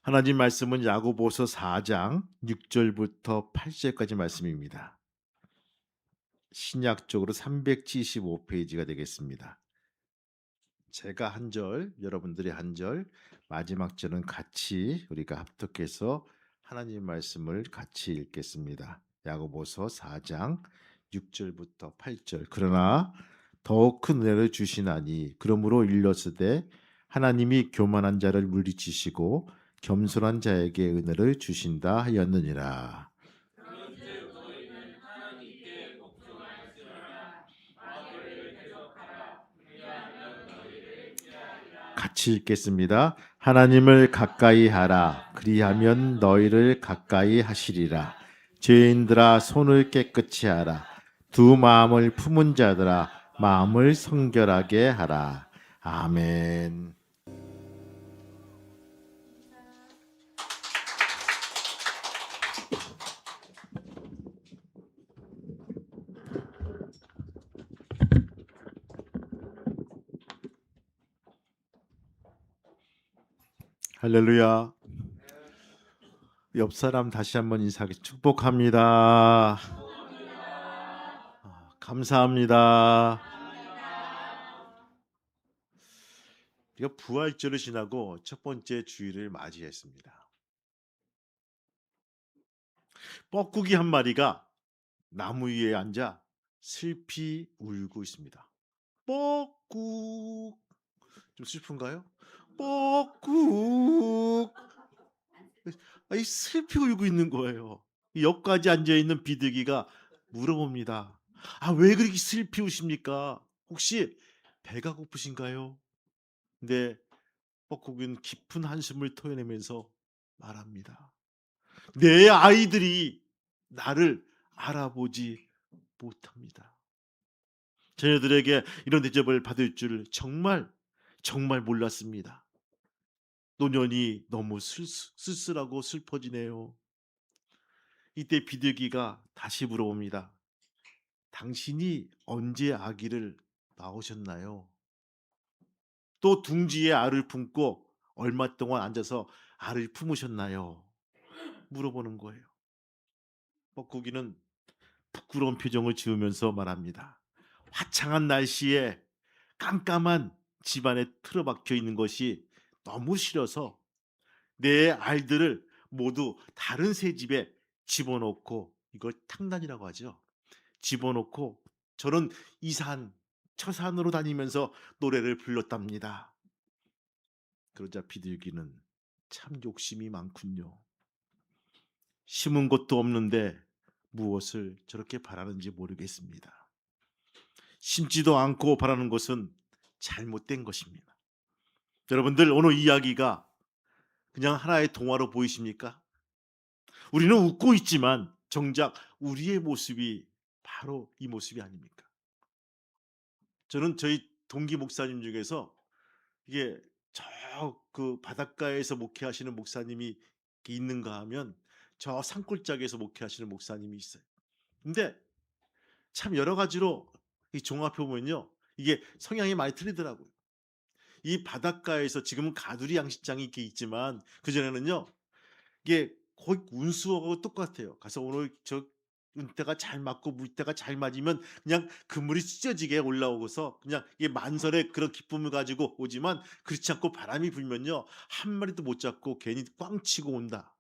하나님 말씀은 야고보서 4장 6절부터 8절까지 말씀입니다. 신약적으로 375페이지가 되겠습니다. 제가 한 절, 여러분들이 한 절, 마지막 절은 같이 우리가 합독해서 하나님 말씀을 같이 읽겠습니다. 야고보서 4장 6절부터 8절. 그러나 더욱 큰 은혜를 주시나니 그러므로 일렀으되 하나님이 교만한 자를 물리치시고 겸손한 자에게 은혜를 주신다 하였느니라. 같이 읽겠습니다. 하나님을 가까이 하라. 그리하면 너희를 가까이 하시리라. 죄인들아 손을 깨끗이 하라. 두 마음을 품은 자들아 마음을 성결하게 하라. 아멘. 할렐루야. 옆 사람 다시 한번 인사하기 축복합니다. 감사합니다. 우리가 부활절을 지나고 첫 번째 주일을 맞이했습니다. 뻐꾸기 한 마리가 나무 위에 앉아 슬피 울고 있습니다. 뻐꾹. 좀 슬픈가요? 뻐꾹. 이 슬피 울고 있는 거예요. 옆까지 앉아 있는 비둘기가 물어봅니다. 왜 그렇게 슬피 우십니까? 혹시 배가 고프신가요? 근데 뻐꾸기는 깊은 한숨을 토해내면서 말합니다. 내 아이들이 나를 알아보지 못합니다. 자녀들에게 이런 대접을 받을 줄 정말 몰랐습니다. 노년이 너무 쓸쓸하고 슬퍼지네요. 이때 비둘기가 다시 물어봅니다. 당신이 언제 아기를 낳으셨나요? 또 둥지에 알을 품고 얼마 동안 앉아서 알을 품으셨나요? 물어보는 거예요. 뻐꾸기는 부끄러운 표정을 지으면서 말합니다. 화창한 날씨에 깜깜한 집안에 틀어박혀 있는 것이 너무 싫어서 내 알들을 모두 다른 새 집에 집어넣고, 이걸 탕단이라고 하죠. 집어넣고 저는 이산 처산으로 다니면서 노래를 불렀답니다. 그러자 비둘기는 참 욕심이 많군요. 심은 것도 없는데 무엇을 저렇게 바라는지 모르겠습니다. 심지도 않고 바라는 것은 잘못된 것입니다. 여러분들, 오늘 이야기가 그냥 하나의 동화로 보이십니까? 우리는 웃고 있지만 정작 우리의 모습이 바로 이 모습이 아닙니까? 저는 저희 동기 목사님 중에서 이게 저 그 바닷가에서 목회하시는 목사님이 있는가 하면 저 산골짜기에서 목회하시는 목사님이 있어요. 근데 참 여러 가지로 이 종합해 보면요, 이게 성향이 많이 틀리더라고요. 이 바닷가에서 지금은 가두리 양식장이 이렇게 있지만 그전에는요, 이게 거의 운수하고 똑같아요. 가서 오늘 저 운때가 잘 맞고 물때가 잘 맞으면 그냥 그물이 찢어지게 올라오고서 그냥 이게 만선의 그런 기쁨을 가지고 오지만, 그렇지 않고 바람이 불면요, 한 마리도 못 잡고 괜히 꽝 치고 온다.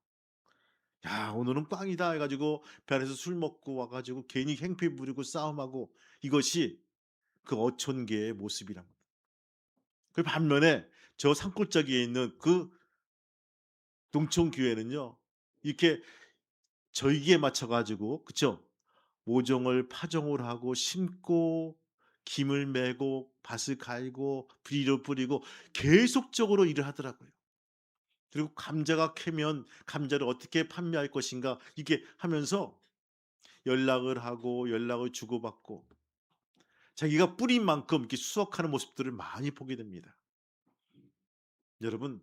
야, 오늘은 꽝이다 해가지고 배 안에서 술 먹고 와가지고 괜히 행패 부리고 싸움하고, 이것이 그 어촌계의 모습이란 거예요. 그 반면에 저 산골짜기에 있는 그 농촌교회는요, 이렇게 절기에 맞춰 가지고, 그쵸? 모종을 파종을 하고 심고 김을 메고 밭을 갈고 비료 뿌리고 계속적으로 일을 하더라고요. 그리고 감자가 캐면 감자를 어떻게 판매할 것인가, 이게 하면서 연락을 하고 연락을 주고받고 자기가 뿌린 만큼 이렇게 수확하는 모습들을 많이 보게 됩니다. 여러분,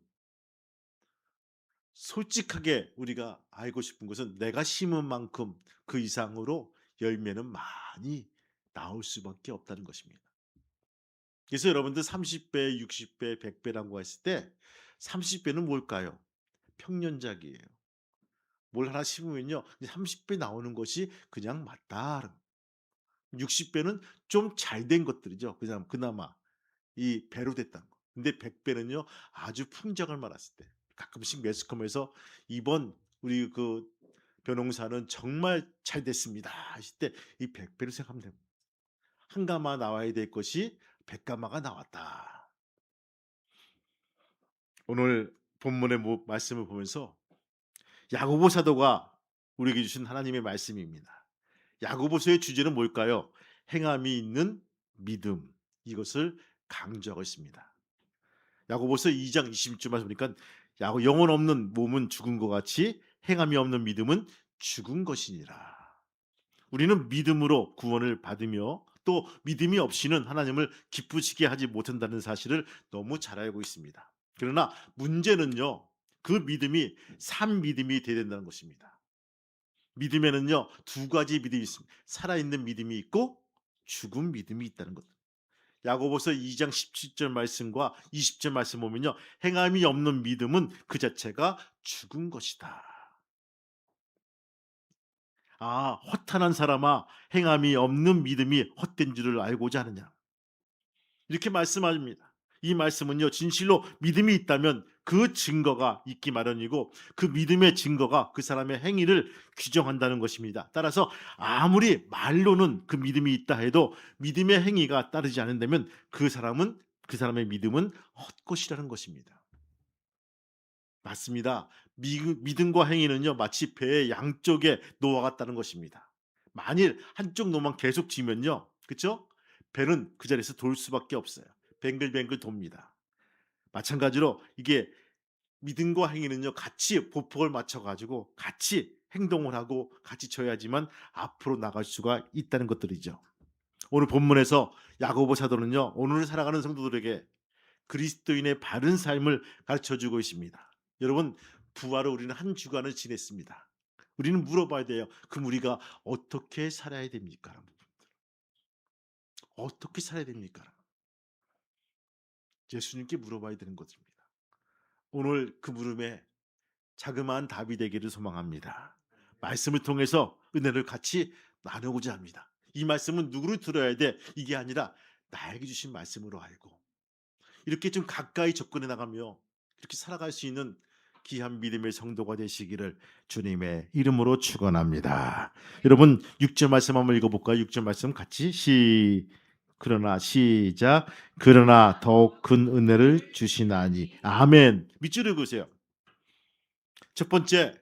솔직하게 우리가 알고 싶은 것은 내가 심은 만큼 그 이상으로 열매는 많이 나올 수밖에 없다는 것입니다. 그래서 여러분들 30배, 60배, 100배라고 했을 때 30배는 뭘까요? 평년작이에요. 뭘 하나 심으면요. 30배 나오는 것이 그냥 맞다. 60배는 좀 잘 된 것들이죠. 그냥 그나마 이 배로 됐다는 거. 근데 100배는요. 아주 풍작을 말았을 때. 가끔씩 매스컴에서 "이번 우리 그 벼농사는 정말 잘 됐습니다." 하실 때 이 100배를 생각하면 됩니다. 한 가마 나와야 될 것이 100 가마가 나왔다. 오늘 본문의 말씀을 보면서 야고보 사도가 우리에게 주신 하나님의 말씀입니다. 야고보서의 주제는 뭘까요? 행함이 있는 믿음. 이것을 강조하고 있습니다. 야고보서 2장 20절 말씀 보니까 영혼 없는 몸은 죽은 것 같이 행함이 없는 믿음은 죽은 것이니라. 우리는 믿음으로 구원을 받으며 또 믿음이 없이는 하나님을 기쁘시게 하지 못한다는 사실을 너무 잘 알고 있습니다. 그러나 문제는요. 그 믿음이 산 믿음이 되어야 된다는 것입니다. 믿음에는요. 두 가지 믿음이 있습니다. 살아있는 믿음이 있고 죽은 믿음이 있다는 것. 야고보서 2장 17절 말씀과 20절 말씀 보면요. 행함이 없는 믿음은 그 자체가 죽은 것이다. 아, 허탄한 사람아, 행함이 없는 믿음이 헛된 줄을 알고자 하느냐. 이렇게 말씀합니다. 이 말씀은요, 진실로 믿음이 있다면 그 증거가 있기 마련이고 그 믿음의 증거가 그 사람의 행위를 규정한다는 것입니다. 따라서 아무리 말로는 그 믿음이 있다 해도 믿음의 행위가 따르지 않는다면 그 사람의 믿음은 헛것이라는 것입니다. 맞습니다. 믿음과 행위는요, 마치 배의 양쪽에 노와 같다는 것입니다. 만일 한쪽 노만 계속 지면요, 그렇죠? 배는 그 자리에서 돌 수밖에 없어요. 뱅글뱅글 돕니다. 마찬가지로 이게 믿음과 행위는요, 같이 보폭을 맞춰 가지고 같이 행동을 하고 같이 져야지만 앞으로 나갈 수가 있다는 것들이죠. 오늘 본문에서 야고보 사도는요, 오늘 살아가는 성도들에게 그리스도인의 바른 삶을 가르쳐 주고 있습니다. 여러분, 부활을 우리는 한 주간을 지냈습니다. 우리는 물어봐야 돼요. 그럼 우리가 어떻게 살아야 됩니까? 어떻게 살아야 됩니까? 예수님께 물어봐야 되는 것입니다. 오늘 그 물음에 자그마한 답이 되기를 소망합니다. 말씀을 통해서 은혜를 같이 나누고자 합니다. 이 말씀은 누구를 들어야 돼? 이게 아니라 나에게 주신 말씀으로 알고 이렇게 좀 가까이 접근해 나가며 이렇게 살아갈 수 있는 귀한 믿음의 성도가 되시기를 주님의 이름으로 축원합니다. 여러분 6절 말씀 한번 읽어볼까요? 6절 말씀 같이 그러나 시작. 그러나 더욱 큰 은혜를 주시나니. 아멘. 밑줄을 그으세요. 첫 번째,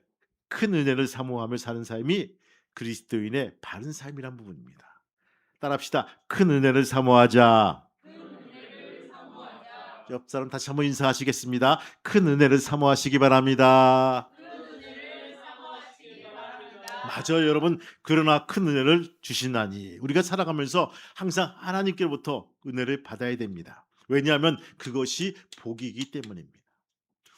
큰 은혜를 사모하며 사는 삶이 그리스도인의 바른 삶이란 부분입니다. 따라합시다. 큰 은혜를 사모하자. 옆 사람 다시 한번 인사하시겠습니다. 큰 은혜를 사모하시기 바랍니다. 맞아요, 여러분. 그러나 큰 은혜를 주시나니. 우리가 살아가면서 항상 하나님께로부터 은혜를 받아야 됩니다. 왜냐하면 그것이 복이기 때문입니다.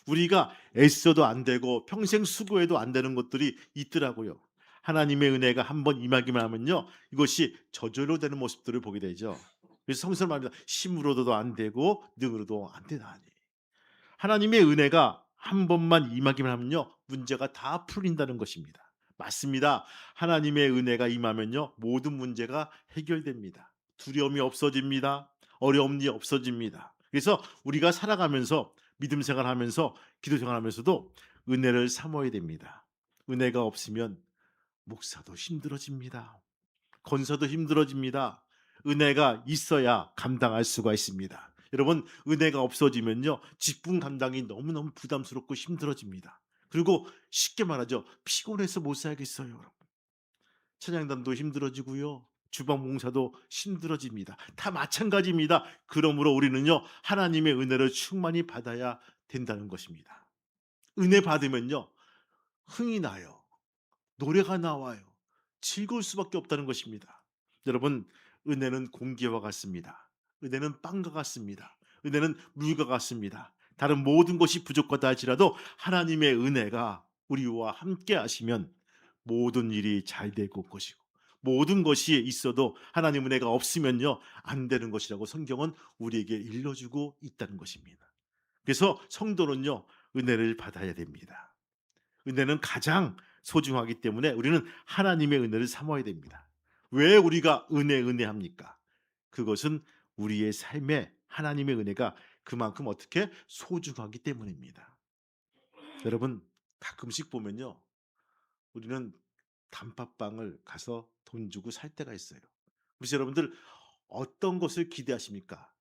우리가 애써도 안 되고 평생 수고해도 안 되는 것들이 있더라고요. 하나님의 은혜가 한번 임하기만 하면요, 이것이 저절로 되는 모습들을 보게 되죠. 그래서 성서는 말합니다. 힘으로도 안 되고 능으로도 안 되나니. 하나님의 은혜가 한 번만 임하기만 하면요, 문제가 다 풀린다는 것입니다. 맞습니다. 하나님의 은혜가 임하면요, 모든 문제가 해결됩니다. 두려움이 없어집니다. 어려움이 없어집니다. 그래서 우리가 살아가면서 믿음 생활하면서 기도 생활하면서도 은혜를 사모해야 됩니다. 은혜가 없으면 목사도 힘들어집니다. 건사도 힘들어집니다. 은혜가 있어야 감당할 수가 있습니다. 여러분, 은혜가 없어지면요, 직분 감당이 너무너무 부담스럽고 힘들어집니다. 그리고 쉽게 말하죠, 피곤해서 못 살겠어요. 여러분. 찬양단도 힘들어지고요, 주방 봉사도 힘들어집니다. 다 마찬가지입니다. 그러므로 우리는요, 하나님의 은혜를 충만히 받아야 된다는 것입니다. 은혜 받으면요, 흥이 나요. 노래가 나와요. 즐거울 수밖에 없다는 것입니다. 여러분, 은혜는 공기와 같습니다. 은혜는 빵과 같습니다. 은혜는 물과 같습니다. 다른 모든 것이 부족하다 할지라도 하나님의 은혜가 우리와 함께 하시면 모든 일이 잘 될 것이고 모든 것이 있어도 하나님 은혜가 없으면요, 안 되는 것이라고 성경은 우리에게 일러주고 있다는 것입니다. 그래서 성도는요, 은혜를 받아야 됩니다. 은혜는 가장 소중하기 때문에 우리는 하나님의 은혜를 삼아야 됩니다. 왜 우리가 은혜합니까? 그것은 우리의 삶에 하나님의 은혜가 그만큼 어떻게 소중하기 때문입니다. 여러분, 가끔씩 보면요, 우리는 단팥빵을 가서 돈 주고 살 때가 있어요. 그래서 여러분들 어떤 것을 기대하십니까?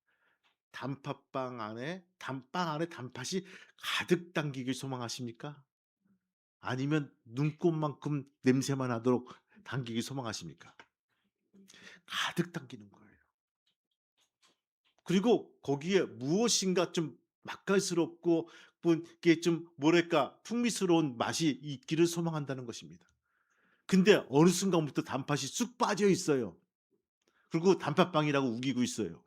단팥빵 안에 단팥이 가득 담기길 소망하십니까? 아니면 눈꽃만큼 냄새만 나도록 당기길 소망하십니까? 가득 당기는 거예요. 그리고 거기에 무엇인가 좀 맛깔스럽고 뭐 이게 좀 뭐랄까 풍미스러운 맛이 있기를 소망한다는 것입니다. 근데 어느 순간부터 단팥이 쑥 빠져 있어요. 그리고 단팥빵이라고 우기고 있어요.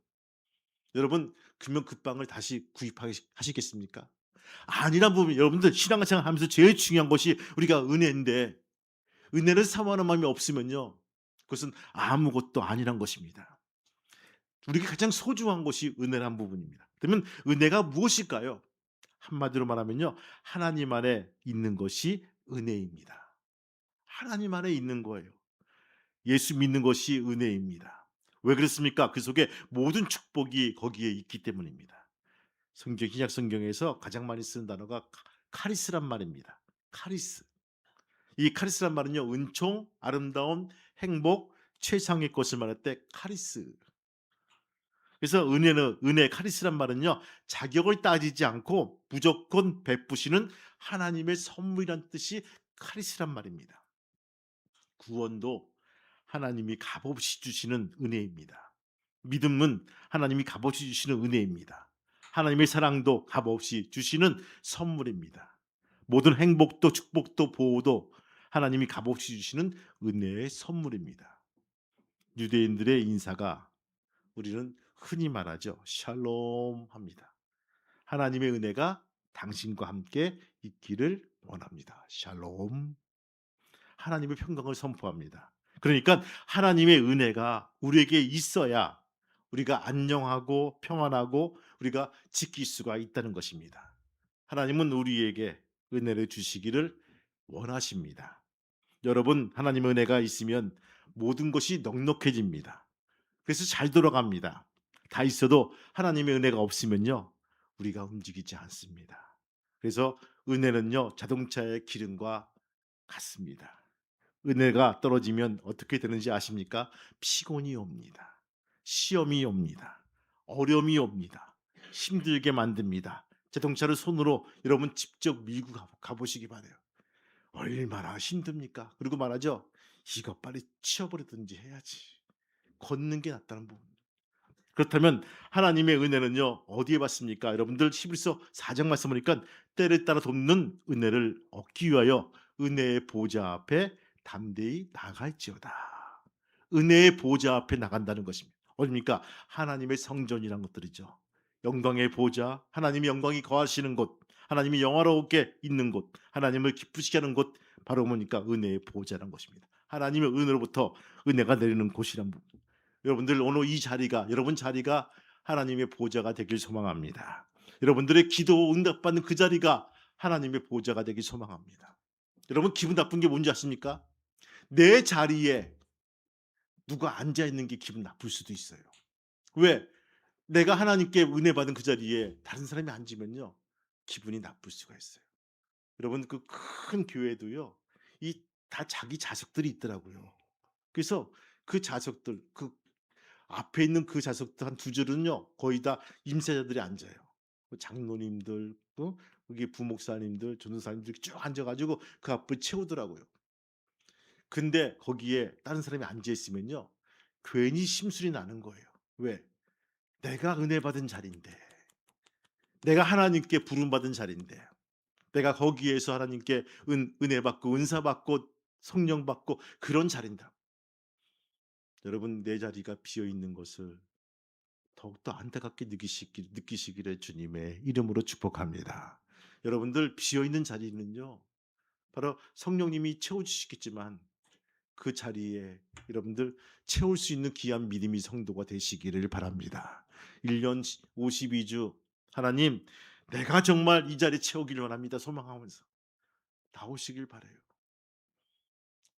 여러분, 그러면 그 빵을 다시 구입하시겠습니까? 아니란 부분, 여러분들 신앙생활 하면서 제일 중요한 것이 우리가 은혜인데, 은혜를 사모하는 마음이 없으면요, 그것은 아무것도 아니란 것입니다. 우리에게 가장 소중한 것이 은혜란 부분입니다. 그러면 은혜가 무엇일까요? 한마디로 말하면요, 하나님 안에 있는 것이 은혜입니다. 하나님 안에 있는 거예요. 예수 믿는 것이 은혜입니다. 왜 그렇습니까? 그 속에 모든 축복이 거기에 있기 때문입니다. 신약 성경에서 가장 많이 쓰는 단어가 카리스란 말입니다. 카리스. 이 카리스란 말은요, 은총, 아름다움, 행복, 최상의 것을 말할 때 카리스. 그래서 은혜 카리스란 말은요, 자격을 따지지 않고 무조건 베푸시는 하나님의 선물이란 뜻이 카리스란 말입니다. 구원도 하나님이 값없이 주시는 은혜입니다. 믿음은 하나님이 값없이 주시는 은혜입니다. 하나님의 사랑도 값없이 주시는 선물입니다. 모든 행복도 축복도 보호도 하나님이 값없이 주시는 은혜의 선물입니다. 유대인들의 인사가 우리는 흔히 말하죠. 샬롬 합니다. 하나님의 은혜가 당신과 함께 있기를 원합니다. 샬롬. 하나님의 평강을 선포합니다. 그러니까 하나님의 은혜가 우리에게 있어야 우리가 안녕하고 평안하고 우리가 지킬 수가 있다는 것입니다. 하나님은 우리에게 은혜를 주시기를 원하십니다. 여러분, 하나님의 은혜가 있으면 모든 것이 넉넉해집니다. 그래서 잘 돌아갑니다. 다 있어도 하나님의 은혜가 없으면요, 우리가 움직이지 않습니다. 그래서 은혜는요, 자동차의 기름과 같습니다. 은혜가 떨어지면 어떻게 되는지 아십니까? 피곤이 옵니다. 시험이 옵니다. 어려움이 옵니다. 힘들게 만듭니다. 자동차를 손으로 여러분 직접 밀고 가보시기 바래요. 얼마나 힘듭니까? 그리고 말하죠. 이거 빨리 치워버리든지 해야지. 걷는 게 낫다는 부분. 그렇다면 하나님의 은혜는요, 어디에 받습니까? 여러분들 히브리서 4장 말씀 보니까 때를 따라 돕는 은혜를 얻기 위하여 은혜의 보좌 앞에 담대히 나갈지어다. 은혜의 보좌 앞에 나간다는 것입니다. 어딥니까? 하나님의 성전이란 것들이죠. 영광의 보좌, 하나님의 영광이 거하시는 곳, 하나님이 영화롭게 있는 곳, 하나님을 기쁘시게 하는 곳, 바로 보니까 은혜의 보좌란 것입니다. 하나님의 은혜로부터 은혜가 내리는 곳이란 부분. 여러분들 오늘 이 자리가, 여러분 자리가 하나님의 보좌가 되길 소망합니다. 여러분들의 기도 응답받는 그 자리가 하나님의 보좌가 되길 소망합니다. 여러분, 기분 나쁜 게 뭔지 아십니까? 내 자리에 누가 앉아 있는 게 기분 나쁠 수도 있어요. 왜? 내가 하나님께 은혜 받은 그 자리에 다른 사람이 앉으면요, 기분이 나쁠 수가 있어요. 여러분, 그 큰 교회도요, 이 다 자기 자석들이 있더라고요. 그래서 그 자석들, 그 앞에 있는 그 좌석들 한 두 줄은요, 거의 다 임세자들이 앉아요. 장로님들, 또 여기 부목사님들, 전도사님들이 쭉 앉아가지고 그 앞을 채우더라고요. 근데 거기에 다른 사람이 앉아 있으면요, 괜히 심술이 나는 거예요. 왜? 내가 은혜 받은 자리인데, 내가 하나님께 부름 받은 자리인데, 내가 거기에서 하나님께 은혜 받고 은사 받고 성령 받고 그런 자리인다. 여러분, 내 자리가 비어 있는 것을 더욱더 안타깝게 느끼시기를 주님의 이름으로 축복합니다. 여러분들 비어있는 자리는요, 바로 성령님이 채워주시겠지만 그 자리에 여러분들 채울 수 있는 귀한 믿음이 성도가 되시기를 바랍니다. 1년 52주 하나님, 내가 정말 이 자리 채우기를 원합니다. 소망하면서 나오시길 바라요.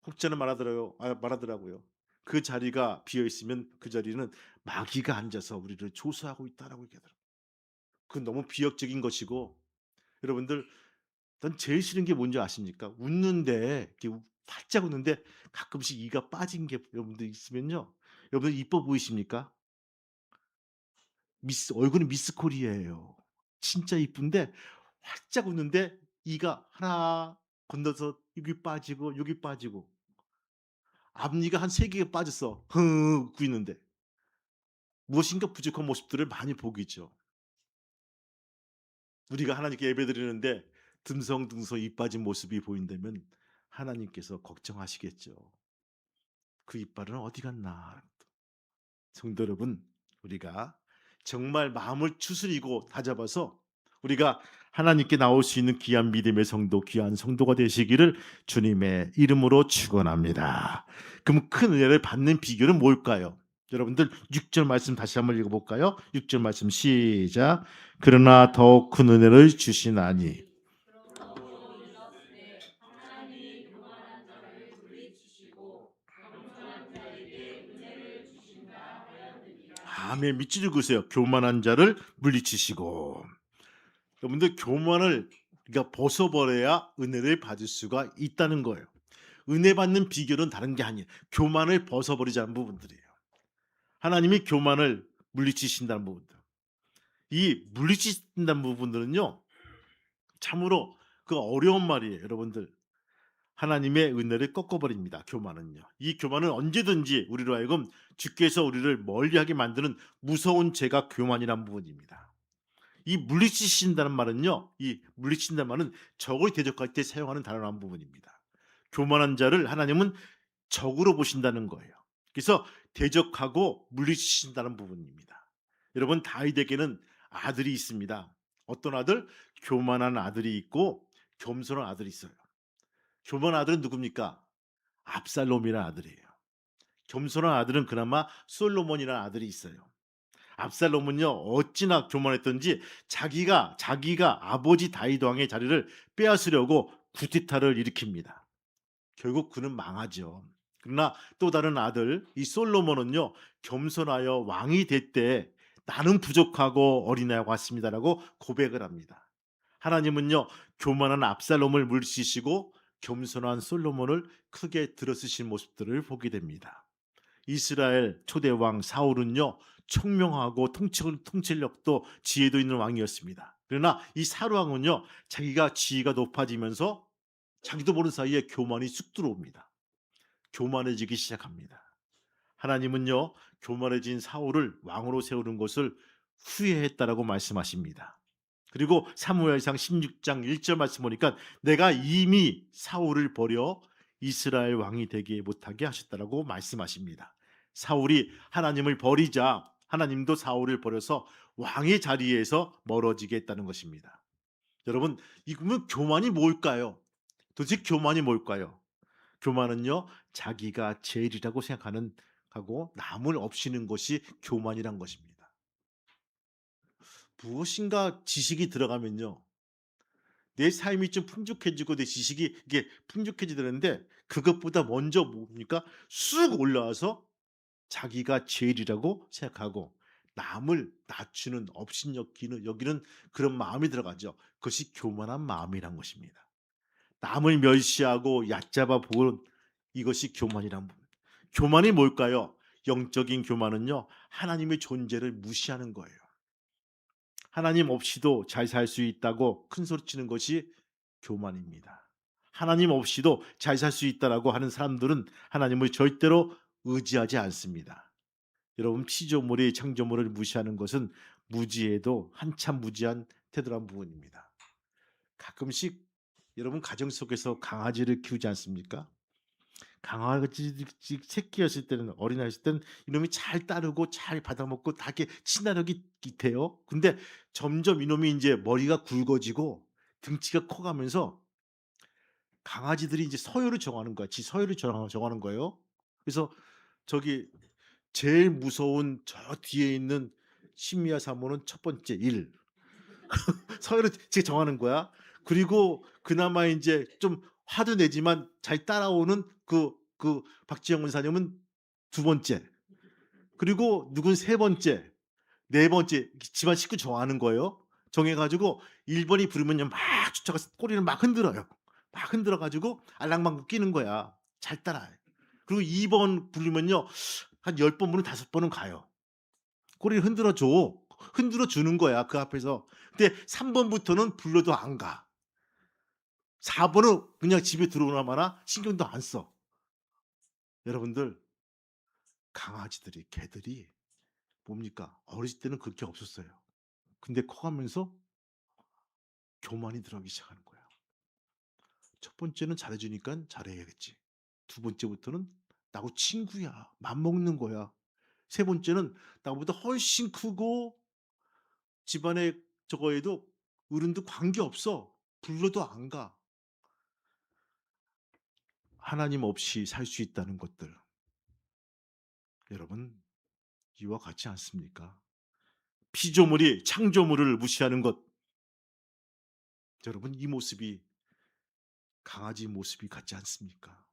혹자는 말하더라고요. 그 자리가 비어 있으면 그 자리는 마귀가 앉아서 우리를 조수하고 있다라고 얘기하더라고요. 그건 너무 비역적인 것이고 여러분들 난 제일 싫은 게 뭔지 아십니까? 웃는데 이렇게 활짝 웃는데 가끔씩 이가 빠진 게 여러분들 있으면요. 여러분들 이뻐 보이십니까? 얼굴은 미스 코리아예요. 진짜 이쁜데 활짝 웃는데 이가 하나 건너서 여기 빠지고 여기 빠지고 앞니가 한 3 개가 빠졌어. 흐 웃고 있는데. 무엇인가 부족한 모습들을 많이 보고 있죠. 우리가 하나님께 예배드리는데 듬성듬성 이 빠진 모습이 보인다면 하나님께서 걱정하시겠죠. '그 이빨은 어디 갔나.' 성도 여러분, 우리가 정말 마음을 추스리고 다잡아서 우리가 하나님께 나올 수 있는 귀한 믿음의 성도, 귀한 성도가 되시기를 주님의 이름으로 축원합니다. 그럼 큰 은혜를 받는 비결은 뭘까요? 여러분들 6절 말씀 다시 한번 읽어볼까요? 6절 말씀 시작. 그러나 더욱 큰 은혜를 주시나니. 아멘. 밑줄 읽으세요. 교만한 자를 물리치시고. 여러분들 교만을 우리가 벗어버려야 은혜를 받을 수가 있다는 거예요. 은혜 받는 비결은 다른 게 아니에요. 교만을 벗어버리자는 부분들이에요. 하나님이 교만을 물리치신다는 부분들. 이 물리치신다는 부분들은요. 참으로 그 어려운 말이에요. 여러분들. 하나님의 은혜를 꺾어버립니다. 교만은요. 이 교만은 언제든지 우리로 하여금 주께서 우리를 멀리하게 만드는 무서운 죄가 교만이라는 부분입니다. 이 물리치신다는 말은요. 이 물리친다는 말은 적을 대적할 때 사용하는 단어라는 부분입니다. 교만한 자를 하나님은 적으로 보신다는 거예요. 그래서 대적하고 물리치신다는 부분입니다. 여러분 다윗에게는 아들이 있습니다. 어떤 아들? 교만한 아들이 있고 겸손한 아들이 있어요. 교만한 아들은 누굽니까? 압살롬이라는 아들이에요. 겸손한 아들은 그나마 솔로몬이라는 아들이 있어요. 압살롬은요 어찌나 교만했던지 자기가 아버지 다윗 왕의 자리를 빼앗으려고 쿠데타를 일으킵니다. 결국 그는 망하죠. 그러나 또 다른 아들 이 솔로몬은요 겸손하여 왕이 됐대 나는 부족하고 어린아이와 같습니다라고 고백을 합니다. 하나님은요 교만한 압살롬을 물리치시고 겸손한 솔로몬을 크게 들어쓰신 모습들을 보게 됩니다. 이스라엘 초대 왕 사울은요 총명하고 통찰력도 지혜도 있는 왕이었습니다. 그러나 이 사울왕은요 자기가 지위가 높아지면서 자기도 모르는 사이에 교만이 쑥 들어옵니다. 교만해지기 시작합니다. 하나님은요 교만해진 사울을 왕으로 세우는 것을 후회했다라고 말씀하십니다. 그리고 사무엘상 16장 1절 말씀 보니까 내가 이미 사울을 버려 이스라엘 왕이 되게 못하게 하셨다라고 말씀하십니다. 사울이 하나님을 버리자 하나님도 사울을 버려서 왕의 자리에서 멀어지게 했다는 것입니다. 여러분, 이 그러면 교만이 뭘까요? 도대체 교만이 뭘까요? 교만은요 자기가 제일이라고 생각하는 하고 남을 없이는 것이 교만이란 것입니다. 무엇인가 지식이 들어가면요 내 삶이 좀 풍족해지고 내 지식이 이게 풍족해지는데 그것보다 먼저 뭡니까? 쑥 올라와서 자기가 제일이라고 생각하고 남을 낮추는 여기는 그런 마음이 들어가죠. 그것이 교만한 마음이란 것입니다. 남을 멸시하고 얕잡아 보는 이것이 교만이란 부분. 교만이 뭘까요? 영적인 교만은요. 하나님의 존재를 무시하는 거예요. 하나님 없이도 잘 살 수 있다고 큰소리치는 것이 교만입니다. 하나님 없이도 잘 살 수 있다라고 하는 사람들은 하나님을 절대로 의지하지 않습니다. 여러분 피조물의 창조물을 무시하는 것은 무지에도 한참 무지한 태도란 부분입니다. 가끔씩 여러분 가정 속에서 강아지를 키우지 않습니까? 강아지 새끼였을 때는 어린아이였을 때는 이놈이 잘 따르고 잘 받아먹고 다 이렇게 친화력이 있대요. 근데 점점 이놈이 인제 머리가 굵어지고 등치가 커가면서 강아지들이 이제 서열을 정하는 거야. 지 서열을 정하는 거예요. 그래서 저기 제일 무서운 저 뒤에 있는 심리아 사모는 첫 번째 1 서열을 지가 정하는 거야. 그리고 그나마 인제 좀 화도 내지만 잘 따라오는 박지영 원사님은 두 번째, 그리고 누군 세 번째, 네 번째, 집안 식구 좋아하는 거예요. 정해 가지고 1 번이 부르면요 막 쫓아가서 꼬리를 막 흔들어요. 막 흔들어 가지고 알랑방구 끼는 거야. 잘 따라해. 그리고 2번 부르면요 한 10번 부르면 5 번은 가요. 꼬리를 흔들어 줘. 흔들어 주는 거야 그 앞에서. 근데 3 번부터는 불러도 안 가. 4 번은 그냥 집에 들어오나 마나 신경도 안 써. 여러분들, 강아지들이, 개들이 뭡니까? 어렸을 때는 그게 없었어요. 근데 커가면서 교만이 들어가기 시작하는 거야. 첫 번째는 잘해 주니깐 잘해야겠지. 두 번째부터는 나하고 친구야. 맘먹는 거야. 세 번째는 나보다 훨씬 크고 집안에 저거에도 어른도 관계없어. 불러도 안 가. 하나님 없이 살 수 있다는 것들. 여러분, 이와 같지 않습니까? 피조물이 창조물을 무시하는 것. 여러분, 이 모습이 강아지 모습이 같지 않습니까?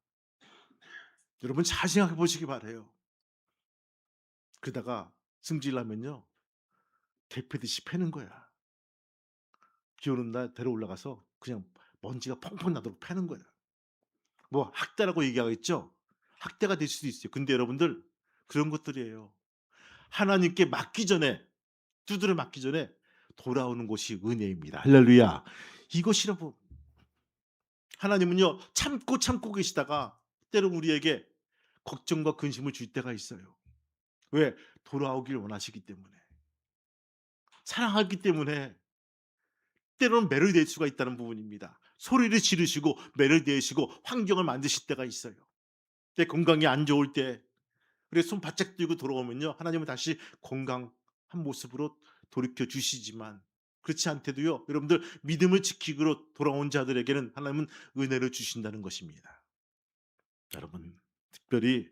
여러분, 잘 생각해 보시기 바라요. 그러다가 승질나면요 개패듯이 패는 거야. 비 오는 날 데려 올라가서 그냥 먼지가 펑펑 나도록 패는 거야. 뭐 학대라고 얘기하겠죠? 학대가 될 수도 있어요. 근데 여러분들, 그런 것들이에요. 하나님께 맡기 전에, 두드려 맞기 전에 돌아오는 곳이 은혜입니다. 할렐루야. 이것이라고. 하나님은요 참고 참고 계시다가 때로 우리에게 걱정과 근심을 줄 때가 있어요. 왜? 돌아오길 원하시기 때문에. 사랑하기 때문에. 때로는 매를 낼 수가 있다는 부분입니다. 소리를 지르시고 매를 내시고 환경을 만드실 때가 있어요. 내 건강이 안 좋을 때, 그래 손 바짝 들고 돌아오면요 하나님은 다시 건강한 모습으로 돌이켜 주시지만, 그렇지 않대도요 여러분들, 믿음을 지키기로 돌아온 자들에게는 하나님은 은혜를 주신다는 것입니다. 여러분, 특별히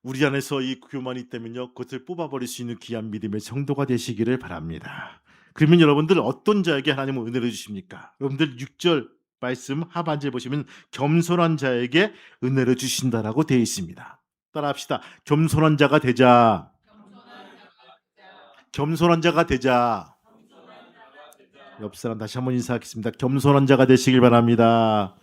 우리 안에서 이 교만이 있다면요 그것을 뽑아버릴 수 있는 귀한 믿음의 성도가 되시기를 바랍니다. 그러면 여러분들, 어떤 자에게 하나님은 은혜를 주십니까? 여러분들 6절 말씀 하반절 보시면 겸손한 자에게 은혜를 주신다라고 되어 있습니다. 따라합시다. 겸손한 자가 되자. 겸손한 자가 되자. 옆 사람 다시 한번 인사하겠습니다. 겸손한 자가 되시길 바랍니다.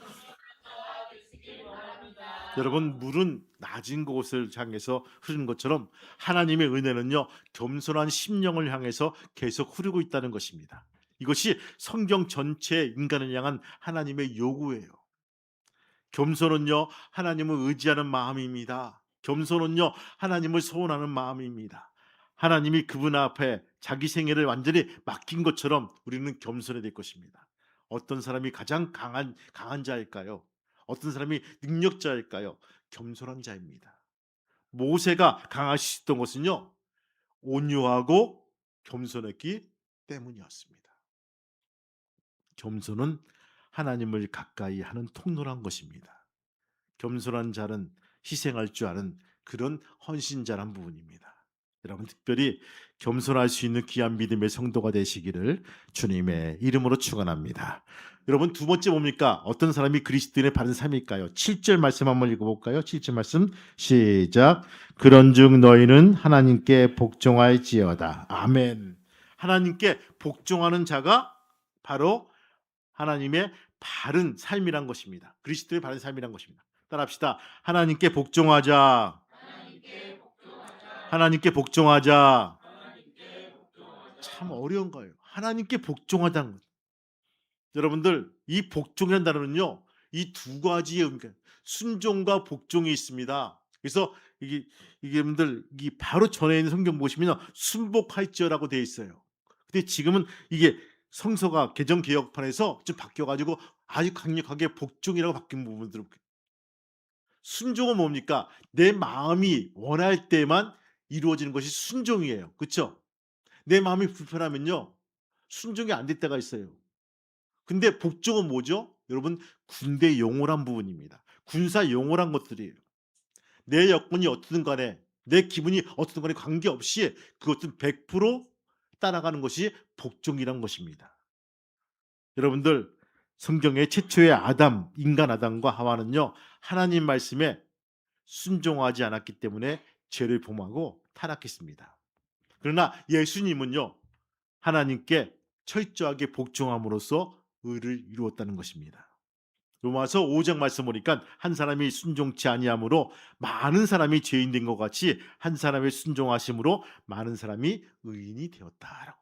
여러분, 물은 낮은 곳을 향해서 흐르는 것처럼 하나님의 은혜는요 겸손한 심령을 향해서 계속 흐르고 있다는 것입니다. 이것이 성경 전체 인간을 향한 하나님의 요구예요. 겸손은요 하나님을 의지하는 마음입니다. 겸손은요 하나님을 소원하는 마음입니다. 하나님이 그분 앞에 자기 생애를 완전히 맡긴 것처럼 우리는 겸손해야 될 것입니다. 어떤 사람이 가장 강한 자일까요? 어떤 사람이 능력자일까요? 겸손한 자입니다. 모세가 강하셨던 것은요 온유하고 겸손했기 때문이었습니다. 겸손은 하나님을 가까이 하는 통로란 것입니다. 겸손한 자는 희생할 줄 아는 그런 헌신자란 부분입니다. 여러분, 특별히 겸손할 수 있는 귀한 믿음의 성도가 되시기를 주님의 이름으로 축원합니다. 여러분, 두 번째 뭡니까? 어떤 사람이 그리스도인의 바른 삶일까요? 7절 말씀 한번 읽어볼까요? 7절 말씀 시작. 그런즉 너희는 하나님께 복종할지어다. 아멘. 하나님께 복종하는 자가 바로 하나님의 바른 삶이란 것입니다. 그리스도의 바른 삶이란 것입니다. 따라합시다. 하나님께 복종하자. 하나님께 복종하자. 참 어려운 거예요. 하나님께 복종하다는 것. 여러분들, 이 복종이라는 단어는요 이 두 가지의 의미가, 순종과 복종이 있습니다. 그래서 이게 여러분들, 이 바로 전에 있는 성경 보시면 순복할지어라고 되어 있어요. 근데 지금은 이게 성서가 개정 개혁판에서 좀 바뀌어가지고 아주 강력하게 복종이라고 바뀐 부분들을, 순종은 뭡니까? 내 마음이 원할 때만 이루어지는 것이 순종이에요. 그렇죠? 내 마음이 불편하면요 순종이 안 될 때가 있어요. 근데 복종은 뭐죠? 여러분, 군대 용어란 부분입니다. 군사 용어란 것들이에요. 내 여건이 어떻든 간에, 내 기분이 어떻든 간에 관계없이 그것은 100% 따라가는 것이 복종이란 것입니다. 여러분들, 성경의 최초의 인간 아담과 하와는요, 하나님 말씀에 순종하지 않았기 때문에 죄를 범하고 타락했습니다. 그러나 예수님은요, 하나님께 철저하게 복종함으로써 의를 이루었다는 것입니다. 로마서 5장 말씀 보니까 한 사람이 순종치 아니함으로 많은 사람이 죄인 된 것 같이 한 사람의 순종하심으로 많은 사람이 의인이 되었다라고.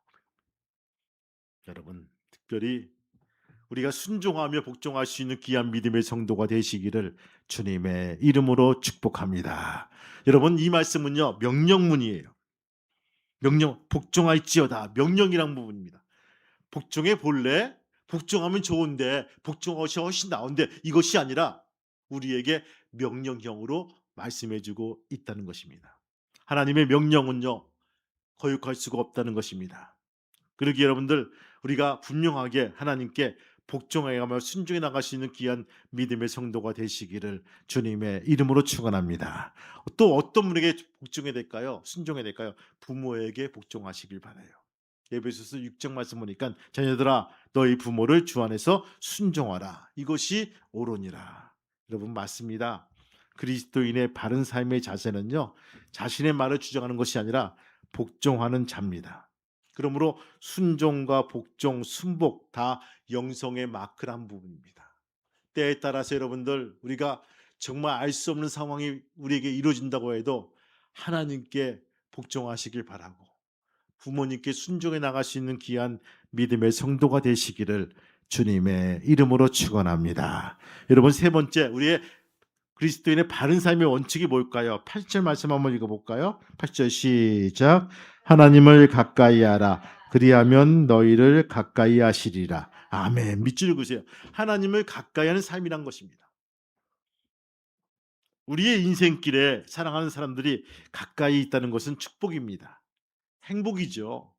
여러분, 특별히 우리가 순종하며 복종할 수 있는 귀한 믿음의 성도가 되시기를 주님의 이름으로 축복합니다. 여러분, 이 말씀은요, 명령문이에요. 명령, 복종할지어다. 명령이란 부분입니다. 복종의 본래, 복종하면 좋은데 복종한 것이 훨씬 나은데 이것이 아니라 우리에게 명령형으로 말씀해 주고 있다는 것입니다. 하나님의 명령은요, 거역할 수가 없다는 것입니다. 그러기에 여러분들, 우리가 분명하게 하나님께 복종해 가며 순종해 나갈 수 있는 귀한 믿음의 성도가 되시기를 주님의 이름으로 축원합니다. 또 어떤 분에게 복종해야 될까요? 순종해야 될까요? 부모에게 복종하시길 바라요. 에베소서 6장 말씀 보니까 자녀들아 너희 부모를 주 안에서 순종하라. 이것이 옳으니라. 여러분, 맞습니다. 그리스도인의 바른 삶의 자세는요, 자신의 말을 주장하는 것이 아니라 복종하는 자입니다. 그러므로 순종과 복종, 순복 다 영성의 마크란 부분입니다. 때에 따라서 여러분들, 우리가 정말 알 수 없는 상황이 우리에게 이루어진다고 해도 하나님께 복종하시길 바라고 부모님께 순종해 나갈 수 있는 귀한 믿음의 성도가 되시기를 주님의 이름으로 축원합니다. 여러분, 세 번째, 우리의 그리스도인의 바른 삶의 원칙이 뭘까요? 8절 말씀 한번 읽어볼까요? 8절 시작. 하나님을 가까이 하라. 그리하면 너희를 가까이 하시리라. 아멘. 밑줄 그으세요. 하나님을 가까이 하는 삶이란 것입니다. 우리의 인생길에 사랑하는 사람들이 가까이 있다는 것은 축복입니다. 행복이죠.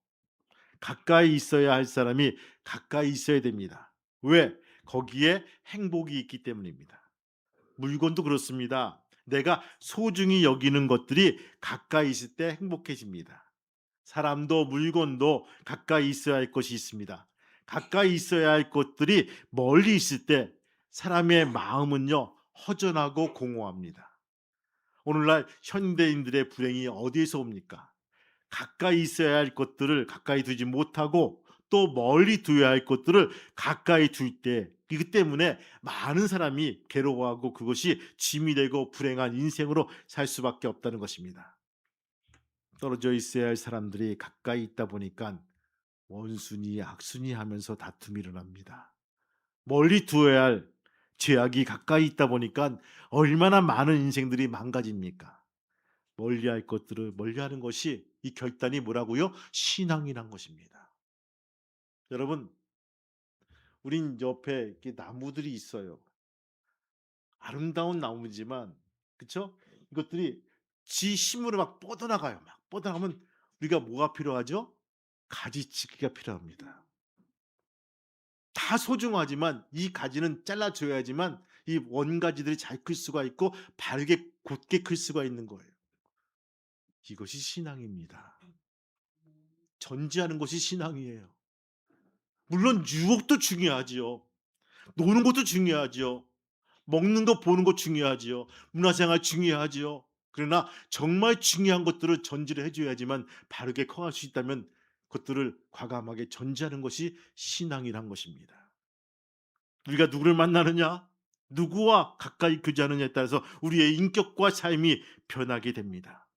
가까이 있어야 할 사람이 가까이 있어야 됩니다. 왜? 거기에 행복이 있기 때문입니다. 물건도 그렇습니다. 내가 소중히 여기는 것들이 가까이 있을 때 행복해집니다. 사람도 물건도 가까이 있어야 할 것이 있습니다. 가까이 있어야 할 것들이 멀리 있을 때 사람의 마음은요, 허전하고 공허합니다. 오늘날 현대인들의 불행이 어디에서 옵니까? 가까이 있어야 할 것들을 가까이 두지 못하고 또 멀리 두어야 할 것들을 가까이 둘 때, 이것 때문에 많은 사람이 괴로워하고 그것이 짐이 되고 불행한 인생으로 살 수밖에 없다는 것입니다. 떨어져 있어야 할 사람들이 가까이 있다 보니까 원순위, 악순위 하면서 다툼이 일어납니다. 멀리 두어야 할 죄악이 가까이 있다 보니까 얼마나 많은 인생들이 망가집니까? 멀리할 것들을 멀리하는 것이, 이 결단이 뭐라고요? 신앙이란 것입니다. 여러분, 우린 옆에 이렇게 나무들이 있어요. 아름다운 나무지만, 그렇죠? 이것들이 지 힘으로 막 뻗어나가요. 막 뻗어나가면 우리가 뭐가 필요하죠? 가지치기가 필요합니다. 다 소중하지만 이 가지는 잘라줘야지만 이 원가지들이 잘 클 수가 있고 바르게 곧게 클 수가 있는 거예요. 이것이 신앙입니다. 전지하는 것이 신앙이에요. 물론 유혹도 중요하지요. 노는 것도 중요하지요. 먹는 거 보는 거 중요하지요. 문화생활 중요하지요. 그러나 정말 중요한 것들을 전지를 해줘야지만 바르게 커갈 수 있다면 그것들을 과감하게 전지하는 것이 신앙이란 것입니다. 우리가 누구를 만나느냐, 누구와 가까이 교제하느냐에 따라서 우리의 인격과 삶이 변하게 됩니다.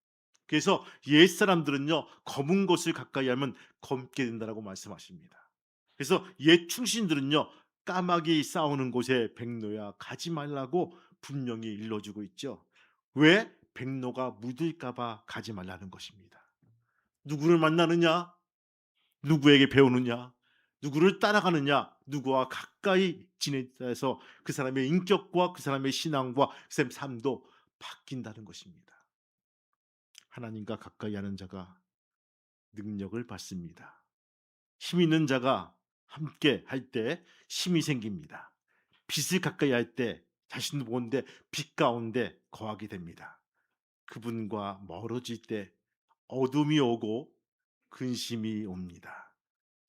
그래서 옛사람들은요, 검은 것을 가까이 하면 검게 된다라고 말씀하십니다. 그래서 옛 충신들은요, 까마귀 싸우는 곳에 백로야 가지 말라고 분명히 일러주고 있죠. 왜? 백로가 묻을까 봐 가지 말라는 것입니다. 누구를 만나느냐? 누구에게 배우느냐? 누구를 따라가느냐? 누구와 가까이 지내서 그 사람의 인격과 그 사람의 신앙과 그 사람의 삶도 바뀐다는 것입니다. 하나님과 가까이 하는 자가 능력을 받습니다. 힘 있는 자가 함께 할 때 힘이 생깁니다. 빛을 가까이 할 때 자신도 보는데 빛 가운데 거하게 됩니다. 그분과 멀어질 때 어둠이 오고 근심이 옵니다.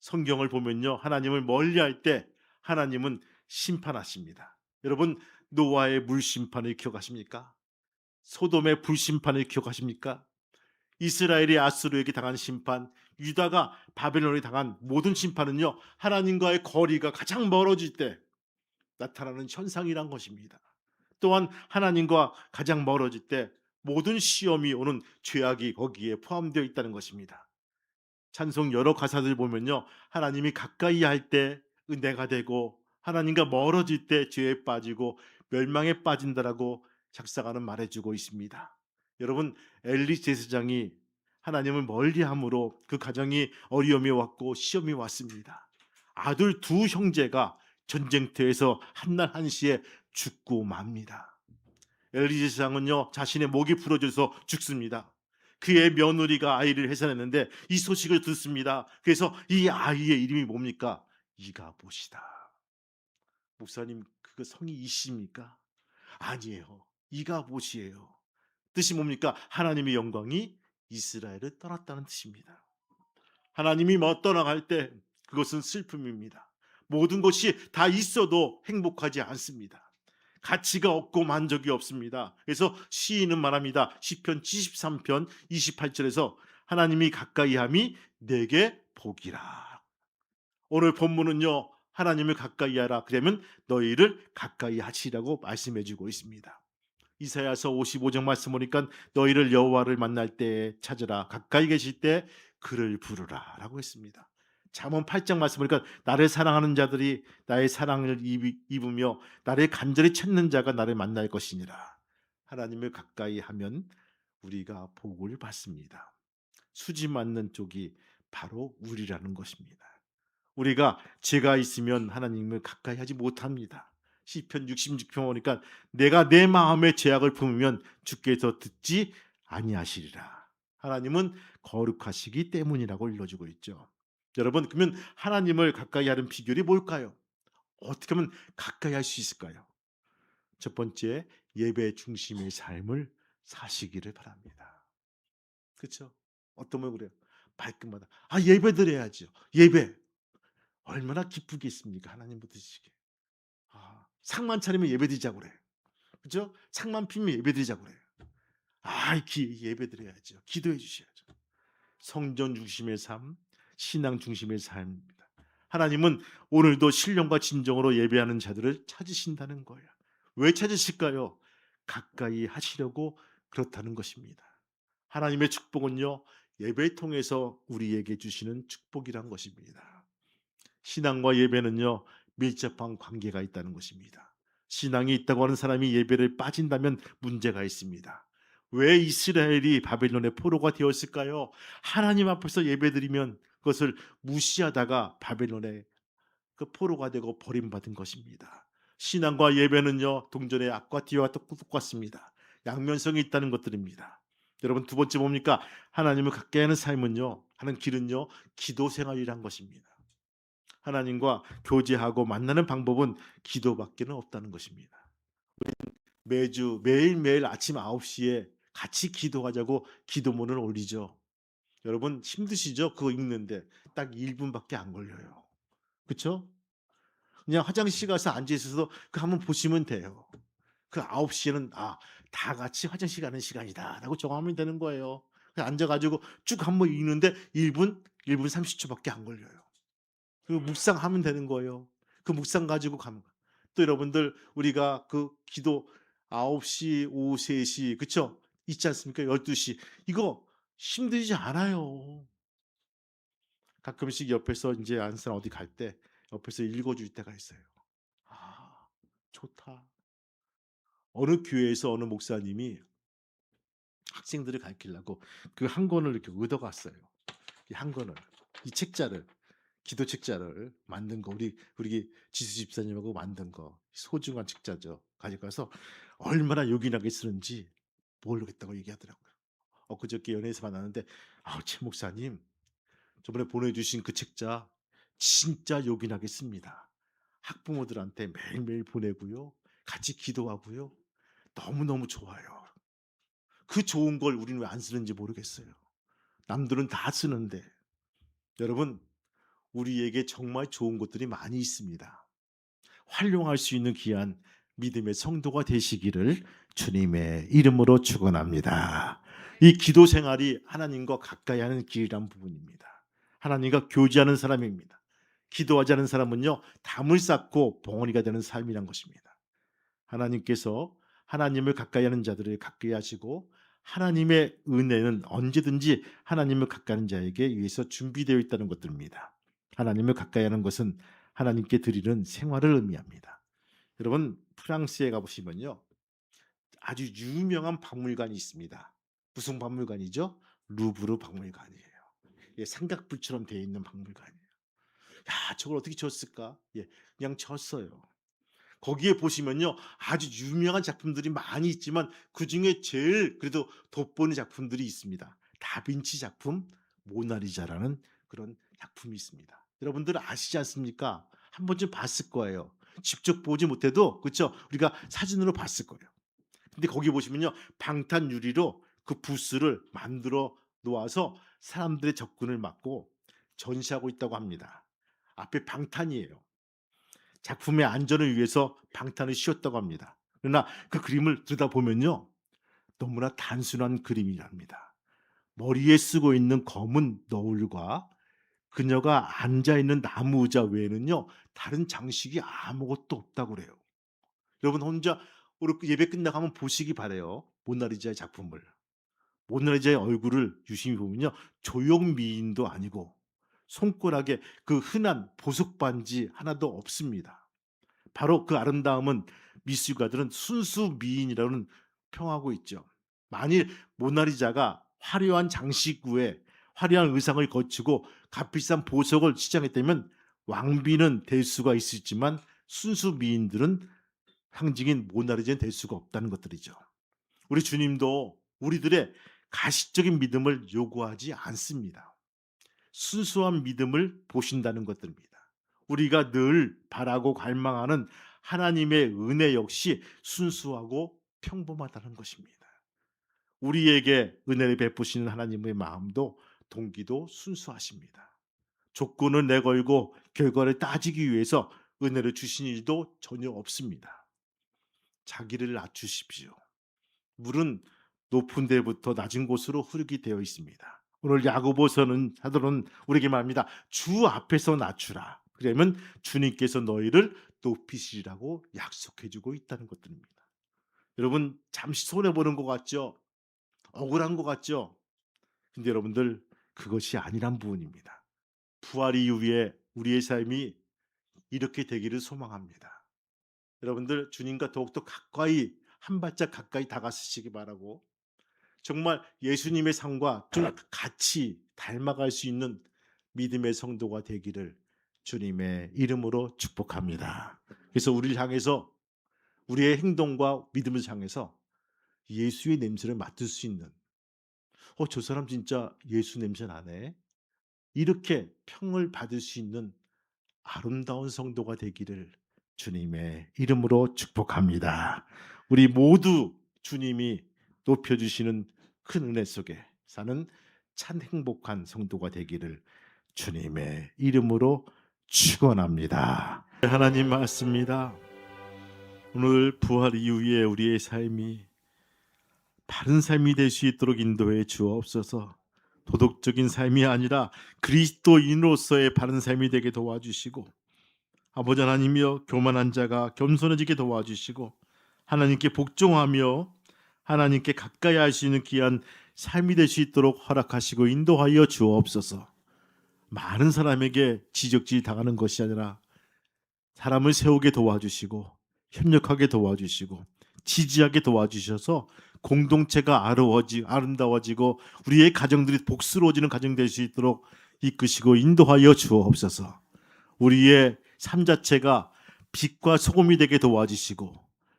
성경을 보면요, 하나님을 멀리할 때 하나님은 심판하십니다. 여러분, 노아의 물심판을 기억하십니까? 소돔의 불심판을 기억하십니까? 이스라엘이 아수르에게 당한 심판, 유다가 바벨론에 당한 모든 심판은요, 하나님과의 거리가 가장 멀어질 때 나타나는 현상이란 것입니다. 또한 하나님과 가장 멀어질 때 모든 시험이 오는 죄악이 거기에 포함되어 있다는 것입니다. 찬송 여러 가사들 보면요, 하나님이 가까이 할 때 은혜가 되고 하나님과 멀어질 때 죄에 빠지고 멸망에 빠진다라고 작사가는 말해주고 있습니다. 여러분, 엘리 제사장이 하나님을 멀리함으로 그 가정이 어려움이 왔고 시험이 왔습니다. 아들 두 형제가 전쟁터에서 한날 한시에 죽고 맙니다. 엘리 제사장은요, 자신의 목이 부러져서 죽습니다. 그의 며느리가 아이를 해산했는데 이 소식을 듣습니다. 그래서 이 아이의 이름이 뭡니까? 이가봇이다. 목사님, 그거 성이 이씨입니까? 아니에요. 이가봇이에요. 뜻이 뭡니까? 하나님의 영광이 이스라엘을 떠났다는 뜻입니다. 하나님이 떠나갈 때 그것은 슬픔입니다. 모든 것이 다 있어도 행복하지 않습니다. 가치가 없고 만족이 없습니다. 그래서 시인은 말합니다. 시편 73편 28절에서 하나님이 가까이함이 내게 복이라. 오늘 본문은요, 하나님을 가까이 하라. 그러면 너희를 가까이 하시라고 말씀해 주고 있습니다. 이사야서 55장 말씀 보니까 너희를 여호와를 만날 때 찾으라. 가까이 계실 때 그를 부르라 라고 했습니다. 잠언 8장 말씀 보니까 나를 사랑하는 자들이 나의 사랑을 입으며 나를 간절히 찾는 자가 나를 만날 것이니라. 하나님을 가까이 하면 우리가 복을 받습니다. 수지 맞는 쪽이 바로 우리라는 것입니다. 우리가 죄가 있으면 하나님을 가까이 하지 못합니다. 시편 66편 보니까 내가 내 마음에 죄악을 품으면 주께서 듣지 아니하시리라. 하나님은 거룩하시기 때문이라고 일러주고 있죠. 여러분, 그러면 하나님을 가까이 하는 비결이 뭘까요? 어떻게 하면 가까이 할 수 있을까요? 첫 번째, 예배 중심의 삶을 사시기를 바랍니다. 그렇죠? 어떤 분 그래요? 발끝마다 예배 드려야죠. 예배 얼마나 기쁘겠습니까? 하나님 붙드시게. 상만 차리면 예배드리자고 그래. 그죠? 상만 피면 예배드리자고 그래요. 예배드려야죠. 기도해 주셔야죠. 성전 중심의 삶, 신앙 중심의 삶입니다. 하나님은 오늘도 신령과 진정으로 예배하는 자들을 찾으신다는 거예요. 왜 찾으실까요? 가까이 하시려고 그렇다는 것입니다. 하나님의 축복은요, 예배 통해서 우리에게 주시는 축복이란 것입니다. 신앙과 예배는요, 밀접한 관계가 있다는 것입니다. 신앙이 있다고 하는 사람이 예배를 빠진다면 문제가 있습니다. 왜 이스라엘이 바벨론의 포로가 되었을까요? 하나님 앞에서 예배드리면 그것을 무시하다가 바벨론의 그 포로가 되고 버림받은 것입니다. 신앙과 예배는요, 동전의 앞과 뒤와 똑같습니다. 양면성이 있다는 것들입니다. 여러분, 두 번째 뭡니까? 하나님을 가까이 하는 삶은요, 하는 길은요, 기도 생활이란 것입니다. 하나님과 교제하고 만나는 방법은 기도밖에는 없다는 것입니다. 매주 매일매일 아침 9시에 같이 기도하자고 기도문을 올리죠. 여러분, 힘드시죠? 그거 읽는데 딱 1분밖에 안 걸려요. 그렇죠? 그냥 화장실 가서 앉아 있어서 그 한번 보시면 돼요. 그 9시에는 다 같이 화장실 가는 시간이다라고 정하면 되는 거예요. 앉아 가지고 쭉 한번 읽는데 1분 30초밖에 안 걸려요. 그리고 묵상하면 되는 거예요. 그 묵상 가지고 가면. 또 여러분들, 우리가 그 기도 9시, 오후 3시, 그쵸? 있지 않습니까? 12시. 이거 힘들지 않아요. 가끔씩 옆에서 인제 아는 사람 어디 갈 때 옆에서 읽어 줄 때가 있어요. 아, 좋다. 어느 교회에서 어느 목사님이 학생들을 가르치려고 그 한 권을 이렇게 얻어 갔어요. 이 한 권을. 이 책자를. 기도 책자를 만든 거, 우리 지수 집사님하고 만든 거, 소중한 책자죠. 가져가서 얼마나 요긴하게 쓰는지 모르겠다고 얘기하더라고요. 엊그저께 연회에서 만났는데 최 목사님, 저번에 보내주신 그 책자 진짜 요긴하게 씁니다. 학부모들한테 매일매일 보내고요, 같이 기도하고요, 너무너무 좋아요. 그 좋은 걸 우리는 왜 안 쓰는지 모르겠어요. 남들은 다 쓰는데. 여러분, 우리에게 정말 좋은 것들이 많이 있습니다. 활용할 수 있는 귀한 믿음의 성도가 되시기를 주님의 이름으로 축원합니다. 이 기도 생활이 하나님과 가까이 하는 길이란 부분입니다. 하나님과 교제하는 사람입니다. 기도하지 않은 사람은요, 담을 쌓고 벙어리가 되는 삶이란 것입니다. 하나님께서 하나님을 가까이 하는 자들을 가까이 하시고, 하나님의 은혜는 언제든지 하나님을 가까이 하는 자에게 의해서 준비되어 있다는 것들입니다. 하나님을 가까이 하는 것은 하나님께 드리는 생활을 의미합니다. 여러분, 프랑스에 가보시면요, 아주 유명한 박물관이 있습니다. 무슨 박물관이죠? 루브르 박물관이에요. 예, 삼각뿔처럼 되어 있는 박물관이에요. 야, 저걸 어떻게 지었을까? 예, 그냥 지었어요. 거기에 보시면요, 아주 유명한 작품들이 많이 있지만 그중에 제일 그래도 돋보이는 작품들이 있습니다. 다빈치 작품 모나리자라는 그런 작품이 있습니다. 여러분들 아시지 않습니까? 한 번쯤 봤을 거예요. 직접 보지 못해도, 그렇죠? 우리가 사진으로 봤을 거예요. 근데 거기 보시면요, 방탄 유리로 그 부스를 만들어 놓아서 사람들의 접근을 막고 전시하고 있다고 합니다. 앞에 방탄이에요. 작품의 안전을 위해서 방탄을 씌웠다고 합니다. 그러나 그 그림을 들여다보면요, 너무나 단순한 그림이랍니다. 머리에 쓰고 있는 검은 너울과 그녀가 앉아있는 나무 의자 외에는요, 다른 장식이 아무것도 없다고 그래요. 여러분 혼자 오늘 예배 끝나고 한번 보시기 바래요. 모나리자의 작품을. 모나리자의 얼굴을 유심히 보면요, 조형미인도 아니고 손가락에 그 흔한 보석 반지 하나도 없습니다. 바로 그 아름다움은 미술가들은 순수 미인이라고는 평하고 있죠. 만일 모나리자가 화려한 장식 후에 화려한 의상을 거치고 값비싼 보석을 시장했다면 왕비는 될 수가 있었지만 순수 미인들은 상징인 모나리자는 될 수가 없다는 것들이죠. 우리 주님도 우리들의 가식적인 믿음을 요구하지 않습니다. 순수한 믿음을 보신다는 것들입니다. 우리가 늘 바라고 갈망하는 하나님의 은혜 역시 순수하고 평범하다는 것입니다. 우리에게 은혜를 베푸시는 하나님의 마음도 동기도 순수하십니다. 조건을 내걸고 결과를 따지기 위해서 은혜를 주신 일도 전혀 없습니다. 자기를 낮추십시오. 물은 높은 데부터 낮은 곳으로 흐르게 되어 있습니다. 오늘 야고보서는 사도는 우리에게 말합니다. 주 앞에서 낮추라. 그러면 주님께서 너희를 높이시리라고 약속해주고 있다는 것들입니다. 여러분, 잠시 손해보는 것 같죠? 억울한 것 같죠? 근데 여러분들, 그것이 아니란 부분입니다. 부활 이후에 우리의 삶이 이렇게 되기를 소망합니다. 여러분들, 주님과 더욱더 가까이, 한 발짝 가까이 다가서시기 바라고, 정말 예수님의 삶과 좀 같이 닮아갈 수 있는 믿음의 성도가 되기를 주님의 이름으로 축복합니다. 그래서 우리를 향해서, 우리의 행동과 믿음을 향해서 예수의 냄새를 맡을 수 있는, 저 사람 진짜 예수 냄새 나네, 이렇게 평을 받을 수 있는 아름다운 성도가 되기를 주님의 이름으로 축복합니다. 우리 모두 주님이 높여주시는 큰 은혜 속에 사는 참 행복한 성도가 되기를 주님의 이름으로 축원합니다. 하나님 말씀입니다. 오늘 부활 이후에 우리의 삶이 바른 삶이 될 수 있도록 인도해 주옵소서. 도덕적인 삶이 아니라 그리스도인으로서의 바른 삶이 되게 도와주시고, 아버지 하나님이여, 교만한 자가 겸손해지게 도와주시고, 하나님께 복종하며 하나님께 가까이 할 수 있는 귀한 삶이 될 수 있도록 허락하시고 인도하여 주옵소서. 많은 사람에게 지적질 당하는 것이 아니라 사람을 세우게 도와주시고 협력하게 도와주시고 지지하게 도와주셔서 공동체가 아름다워지고 우리의 가정들이 복스러워지는 가정 될 수 있도록 이끄시고 인도하여 주옵소서. 우리의 삶 자체가 빛과 소금이 되게 도와주시고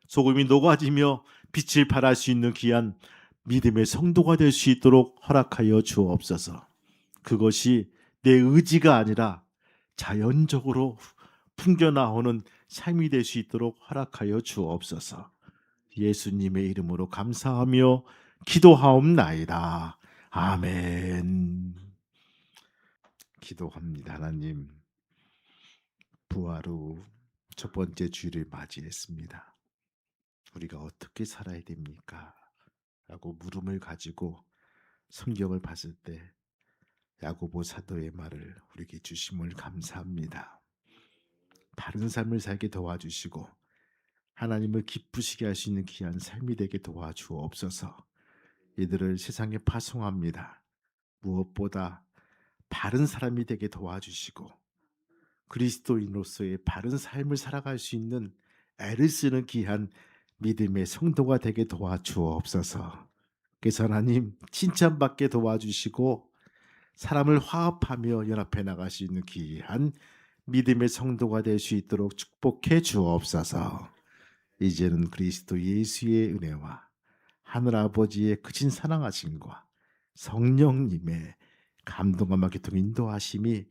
소금이 녹아지며 빛을 발할 수 있는 귀한 믿음의 성도가 될 수 있도록 허락하여 주옵소서. 그것이 내 의지가 아니라 자연적으로 풍겨나오는 삶이 될 수 있도록 허락하여 주옵소서. 예수님의 이름으로 감사하며 기도하옵나이다. 아멘. 기도합니다. 하나님, 부활 후 첫 번째 주일을 맞이했습니다. 우리가 어떻게 살아야 됩니까? 라고 물음을 가지고 성경을 봤을 때 야고보 사도의 말을 우리에게 주심을 감사합니다. 바른 삶을 살게 도와주시고 하나님을 기쁘시게 할 수 있는 귀한 삶이 되게 도와주옵소서. 이들을 세상에 파송합니다. 무엇보다 바른 사람이 되게 도와주시고 그리스도인으로서의 바른 삶을 살아갈 수 있는 애를 쓰는 귀한 믿음의 성도가 되게 도와주옵소서. 그래서 하나님 칭찬받게 도와주시고 사람을 화합하며 연합해 나갈 수 있는 귀한 믿음의 성도가 될 수 있도록 축복해 주옵소서. 이제는 그리스도 예수의 은혜와 하늘아버지의 크신 사랑하심과 성령님의 감동과 기통 인도하심이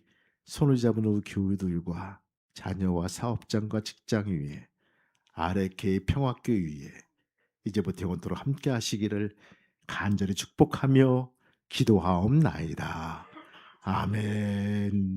손을 잡은 우리 교우들과 자녀와 사업장과 직장 위에 아래케이 평화교 위에 이제부터 영원토록 함께 하시기를 간절히 축복하며 기도하옵나이다. 아멘.